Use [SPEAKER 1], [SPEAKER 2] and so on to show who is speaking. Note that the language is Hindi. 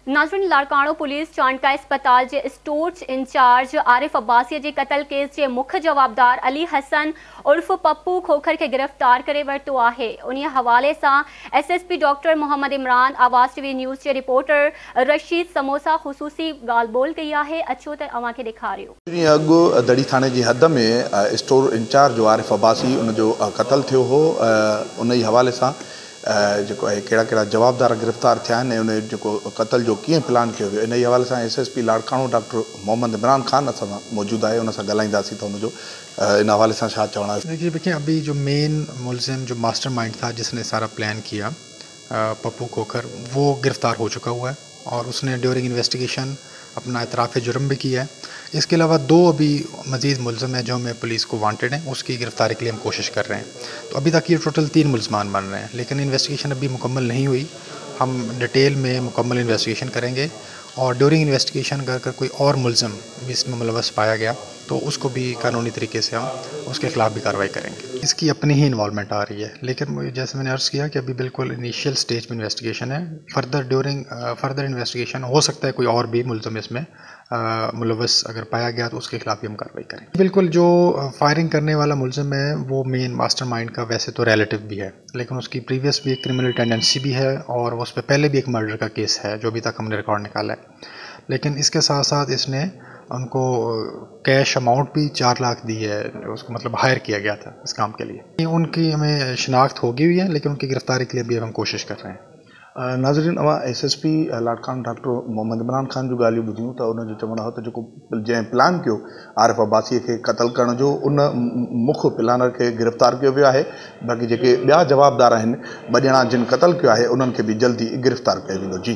[SPEAKER 1] नाज़रीन, लाड़काणो पुलिस चांडका अस्पताल के स्टोर इंचार्ज आरिफ अब्बासी के कत्ल केस के मुख्य जवाबदार अली हसन उर्फ पप्पू खोखर के गिरफ्तार करे वरतो है। उन हवाले से SSP डॉक्टर मोहम्मद इमरान, आवाज़ TV न्यूज़ के रिपोर्टर रशीद समोसा खुसूसी गाल बोल कई है। अचो तो अवां के ॾेखारियो।
[SPEAKER 2] अगु दड़ी थाने की हद में स्टोर इंचार्ज जो आरिफ अब्बासी उनजो कत्ल थियो हो, उन हवाले से जो है कड़ा कड़ा जवाबदार गिरफ्तार थे उन कत्ल जो किए प्लान किया इन हवाले से SSP लाड़काणो डॉक्टर मोहम्मद इमरान खान अस मौजूद है, उनसे ॻाल्हाईंदासीं तो उनजो इन हवाले से छा चवणा।
[SPEAKER 3] देखिए अभी जो मेन मुलजिम जो मास्टरमाइंड था जिसने सारा प्लान किया, पप्पू खोखर, वो गिरफ्तार हो चुका हुआ है और उसने ड्यूरिंग इन्वेस्टिगेशन अपना इतराफ़ जुर्म भी किया है। इसके अलावा 2 अभी मज़ीद मुलज़िम हैं जो हमें पुलिस को वांटेड हैं, उसकी गिरफ़्तारी के लिए हम कोशिश कर रहे हैं। तो अभी तक ये टोटल 3 मुलज़मान बन रहे हैं, लेकिन इन्वेस्टिगेशन अभी मुकम्मल नहीं हुई। हम डिटेल में मुकम्मल इन्वेस्टिगेशन करेंगे और ड्यूरिंग इन्वेस्टिगेशन अगर कोई और मुलज़िम भी इसमें मुलव्वस पाया गया तो उसको भी कानूनी तरीके से हम उसके ख़िलाफ़ भी कार्रवाई करेंगे। इसकी अपनी ही इन्वॉल्वमेंट आ रही है, लेकिन जैसे मैंने अर्ज़ किया कि अभी बिल्कुल इनिशियल स्टेज में इन्वेस्टिगेशन है। फर्दर इन्वेस्टिगेशन हो सकता है कोई और भी मुलज़िम इसमें मुलव्वस अगर पाया गया तो उसके खिलाफ भी हम कार्रवाई करेंगे। बिल्कुल जो फायरिंग करने वाला मुलज़िम है वो मेन मास्टरमाइंड का वैसे तो रिलेटिव भी है, लेकिन उसकी प्रीवियस भी एक क्रिमिनल टेंडेंसी भी है और उस पर पहले भी एक मर्डर का केस है जो अभी तक हमने रिकॉर्ड निकाला है। लेकिन इसके साथ साथ इसने उनको कैश अमाउंट भी 4 लाख दी है, उसको मतलब हायर किया गया था इस काम के लिए। उनकी हमें शिनाख्त होगी हुई है, लेकिन उनकी गिरफ्तारी के लिए भी हम कोशिश कर रहे हैं।
[SPEAKER 2] नाज़रीन, अवां SSP लाड़काणो डॉक्टर मोहम्मद इमरान खान जो ॻाल्हियूं ॿुधियूं त उनजो चवणु हो त जेको जंहिं प्लान कयो आरिफ अब्बासी के कत्ल करण जो, उन मुख्य प्लानर के गिरफ़्तार किया वियो है। बाक़ी जेके ॿिया जवाबदार आहिनि, 2 ॼणा जिन कत्ल किया है, उन्हनि खे भी जल्दी गिरफ़्तार कयो वेंदो। जी।